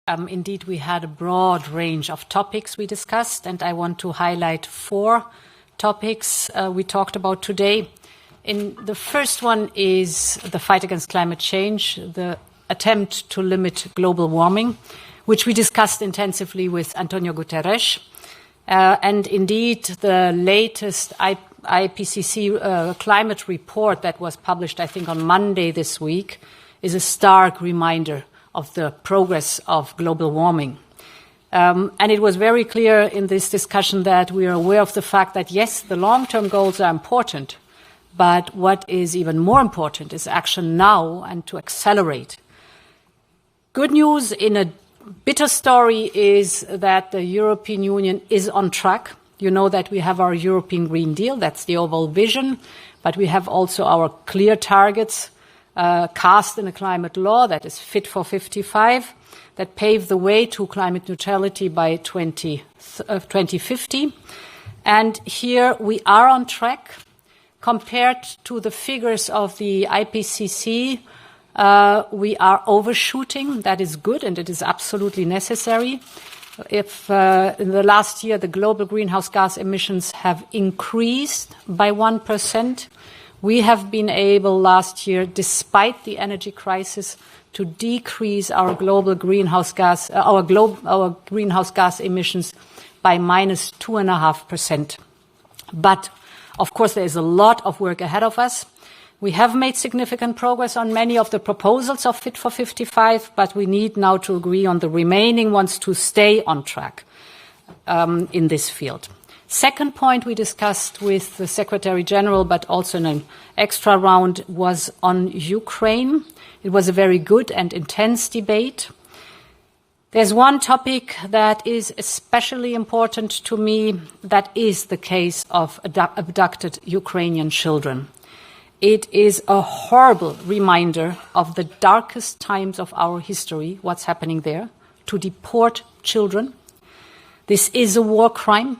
Indeed, we had a broad range of topics we discussed, and I want to highlight 4 topics we talked about today. The first one is the fight against climate change, the attempt to limit global warming, which we discussed intensively with António Guterres. And indeed, the latest IPCC climate report that was published, I think, on Monday this week, is a stark reminder of the progress of global warming. And it was very clear in this discussion that we are aware of the fact that, yes, the long-term goals are important, but what is even more important is action now and to accelerate. Good news in a bitter story is that the European Union is on track. You know that we have our European Green Deal, that's the overall vision, but we have also our clear targets cast in a climate law that is Fit for 55, that pave the way to climate neutrality by 2050. And here we are on track. Compared to the figures of the IPCC, we are overshooting. That is good, and it is absolutely necessary. If in the last year the global greenhouse gas emissions have increased by 1%, we have been able last year, despite the energy crisis, to decrease our global greenhouse gas, our greenhouse gas emissions by minus 2.5%. But of course, there is a lot of work ahead of us. We have made significant progress on many of the proposals of Fit for 55, but we need now to agree on the remaining ones to stay on track in this field. Second point we discussed with the Secretary General, but also in an extra round, was on Ukraine. It was a very good and intense debate. There's one topic that is especially important to me, that is the case of abducted Ukrainian children. It is a horrible reminder of the darkest times of our history, what's happening there, to deport children. This is a war crime.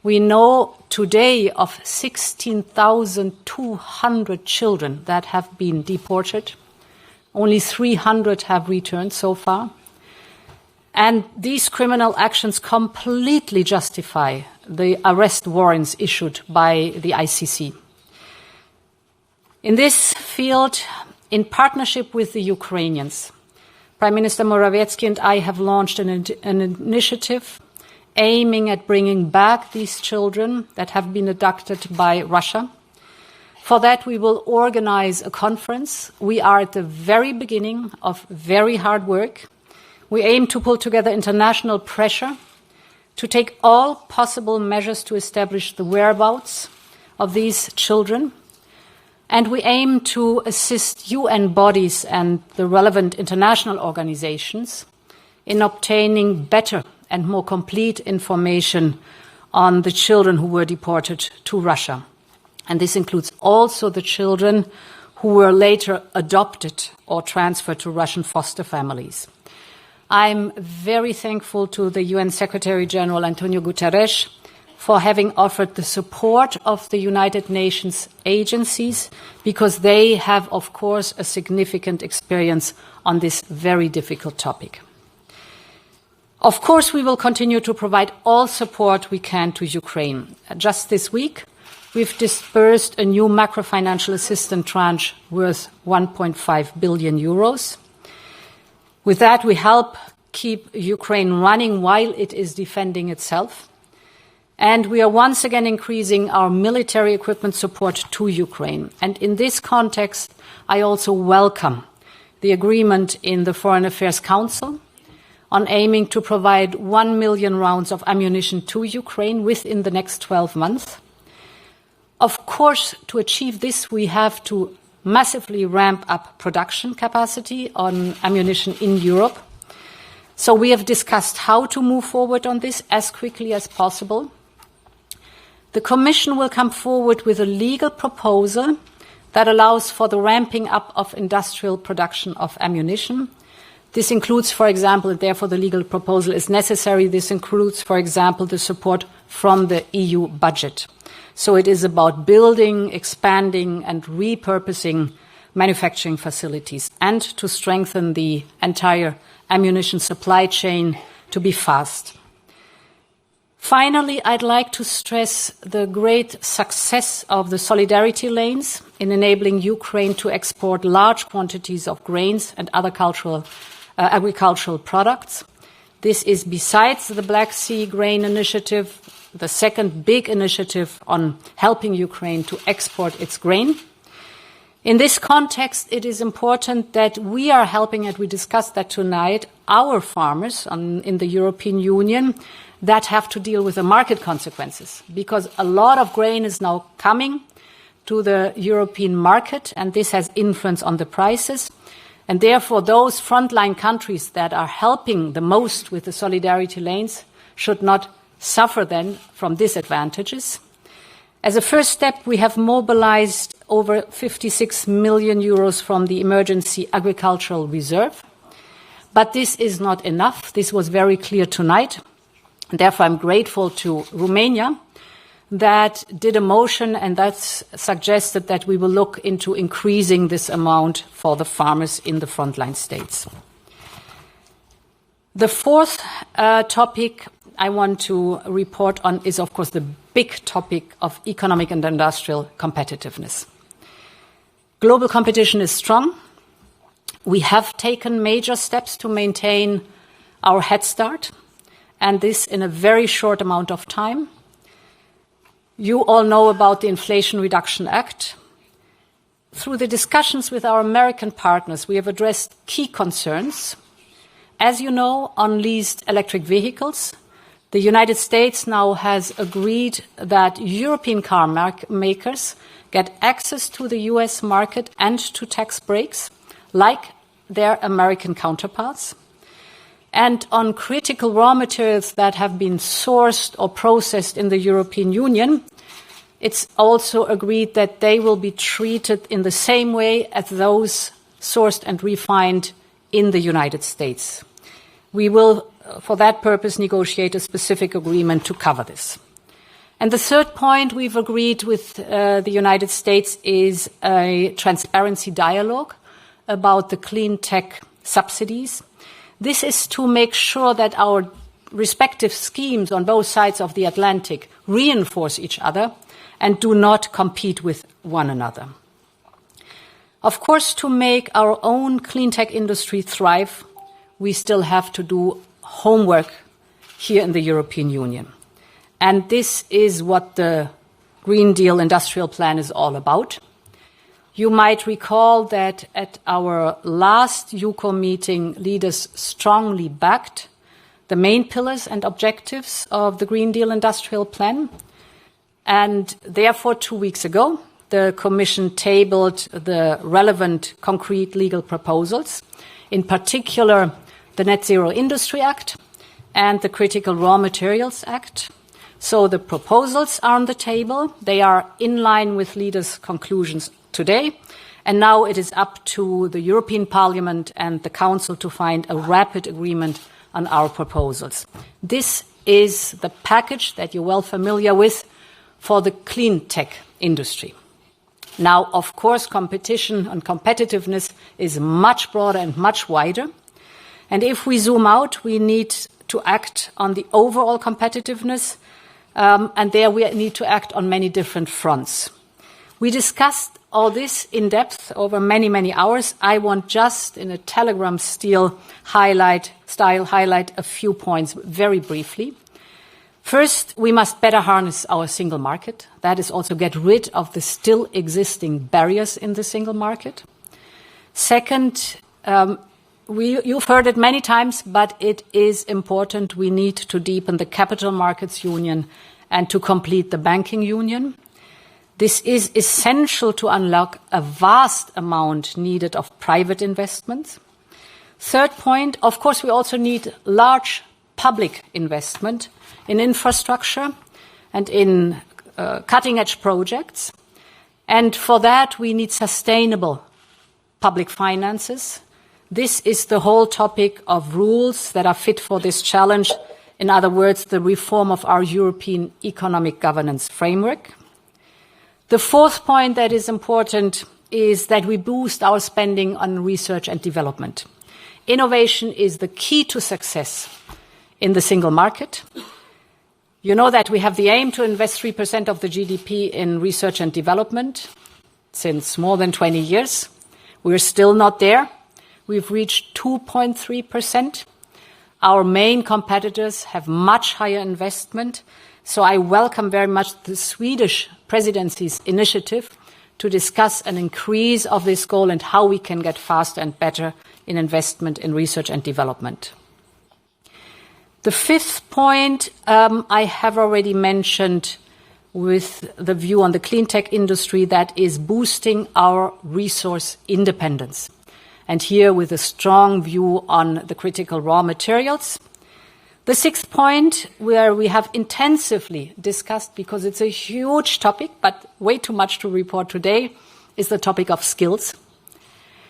We know today of 16,200 children that have been deported. Only 300 have returned so far. And these criminal actions completely justify the arrest warrants issued by the ICC. In this field, in partnership with the Ukrainians, Prime Minister Morawiecki and I have launched an initiative aiming at bringing back these children that have been abducted by Russia. For that, we will organize a conference. We are at the very beginning of very hard work. We aim to pull together international pressure to take all possible measures to establish the whereabouts of these children. And we aim to assist UN bodies and the relevant international organizations in obtaining better and more complete information on the children who were deported to Russia. And this includes also the children who were later adopted or transferred to Russian foster families. I'm very thankful to the UN Secretary General António Guterres for having offered the support of the United Nations agencies, because they have, of course, a significant experience on this very difficult topic. Of course, we will continue to provide all support we can to Ukraine. Just this week, we've disbursed a new macro-financial assistance tranche worth 1.5 billion euros. With that, we help keep Ukraine running while it is defending itself. And we are once again increasing our military equipment support to Ukraine. And in this context, I also welcome the agreement in the Foreign Affairs Council on aiming to provide 1 million rounds of ammunition to Ukraine within the next 12 months. Of course, to achieve this, we have to massively ramp up production capacity on ammunition in Europe. So we have discussed how to move forward on this as quickly as possible. The Commission will come forward with a legal proposal that allows for the ramping up of industrial production of ammunition. This includes, for example, therefore the legal proposal is necessary. This includes, for example, the support from the EU budget. So it is about building, expanding and repurposing manufacturing facilities, and to strengthen the entire ammunition supply chain to be fast. Finally, I'd like to stress the great success of the solidarity lanes in enabling Ukraine to export large quantities of grains and other agricultural products. This is, besides the Black Sea Grain Initiative, the second big initiative on helping Ukraine to export its grain. In this context, it is important that we are helping, and we discussed that tonight, our farmers in the European Union that have to deal with the market consequences, because a lot of grain is now coming to the European market, and this has influence on the prices. And therefore, those frontline countries that are helping the most with the solidarity lanes should not suffer then from disadvantages. As a first step, we have mobilized over 56 million euros from the Emergency Agricultural Reserve. But this is not enough. This was very clear tonight. And therefore, I'm grateful to Romania that did a motion and that suggested that we will look into increasing this amount for the farmers in the frontline states. The fourth topic I want to report on is, of course, the big topic of economic and industrial competitiveness. Global competition is strong. We have taken major steps to maintain our head start, and this in a very short amount of time. You all know about the Inflation Reduction Act. Through the discussions with our American partners, we have addressed key concerns. As you know, on leased electric vehicles, the United States now has agreed that European car makers get access to the US market and to tax breaks, like their American counterparts. And on critical raw materials that have been sourced or processed in the European Union, it's also agreed that they will be treated in the same way as those sourced and refined in the United States. We will, for that purpose, negotiate a specific agreement to cover this. And the third point we've agreed with the United States is a transparency dialogue about the clean tech subsidies. This is to make sure that our respective schemes on both sides of the Atlantic reinforce each other and do not compete with one another. Of course, to make our own clean tech industry thrive, we still have to do homework here in the European Union. And this is what the Green Deal Industrial Plan is all about. You might recall that at our last UCO meeting, leaders strongly backed the main pillars and objectives of the Green Deal Industrial Plan. And therefore, 2 weeks ago, the Commission tabled the relevant concrete legal proposals, in particular the Net Zero Industry Act and the Critical Raw Materials Act. So the proposals are on the table. They are in line with leaders' conclusions today. And now it is up to the European Parliament and the Council to find a rapid agreement on our proposals. This is the package that you're well familiar with for the clean tech industry. Now, of course, competition and competitiveness is much broader and much wider. And if we zoom out, we need to act on the overall competitiveness, and there we need to act on many different fronts. We discussed all this in depth over many, many hours. I want just in a telegram style highlight a few points very briefly. First, we must better harness our single market. That is also get rid of the still existing barriers in the single market. Second, you've heard it many times, but it is important. We need to deepen the capital markets union and to complete the banking union. This is essential to unlock a vast amount needed of private investments. Third point, of course, we also need large public investment in infrastructure and in cutting-edge projects. And for that, we need sustainable public finances. This is the whole topic of rules that are fit for this challenge. In other words, the reform of our European economic governance framework. The fourth point that is important, is that we boost our spending on research and development. Innovation is the key to success in the single market. You know that we have the aim to invest 3% of the GDP in research and development since more than 20 years. We're still not there. We've reached 2.3%. Our main competitors have much higher investment. So I welcome very much the Swedish presidency's initiative to discuss an increase of this goal and how we can get faster and better in investment in research and development. The fifth point I have already mentioned with the view on the clean tech industry, that is boosting our resource independence. And here with a strong view on the critical raw materials. The sixth point, where we have intensively discussed, because it's a huge topic, but way too much to report today, is the topic of skills.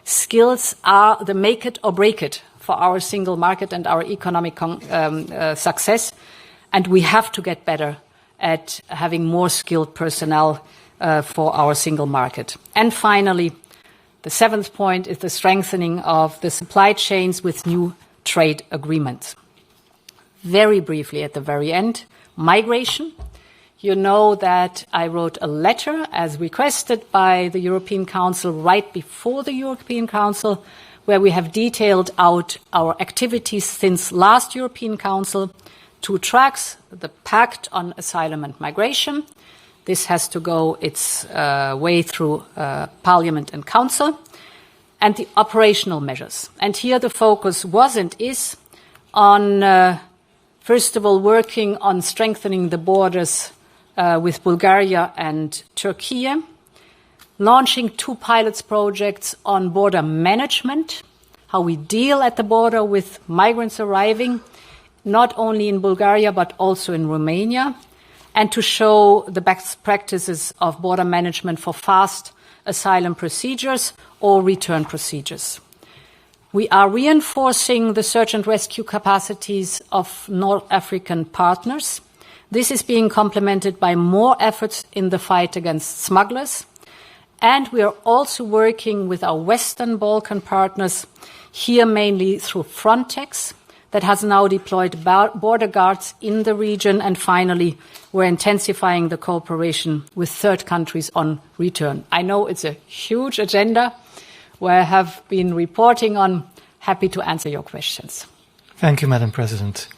Skills are the make it or break it for our single market and our economic success. And we have to get better at having more skilled personnel for our single market. And finally, the seventh point is the strengthening of the supply chains with new trade agreements. Very briefly at the very end, migration. You know that I wrote a letter as requested by the European Council right before the European Council, where we have detailed out our activities since last European Council. 2 tracks, the Pact on Asylum and Migration. This has to go its way through Parliament and Council. And the operational measures. And here the focus was and is on first of all, working on strengthening the borders with Bulgaria and Turkey, launching 2 pilots projects on border management, how we deal at the border with migrants arriving, not only in Bulgaria but also in Romania, and to show the best practices of border management for fast asylum procedures or return procedures. We are reinforcing the search and rescue capacities of North African partners. This is being complemented by more efforts in the fight against smugglers. And we are also working with our Western Balkan partners, here mainly through Frontex, that has now deployed border guards in the region. And finally, we're intensifying the cooperation with third countries on return. I know it's a huge agenda, where I have been reporting on. Happy to answer your questions. Thank you, Madam President.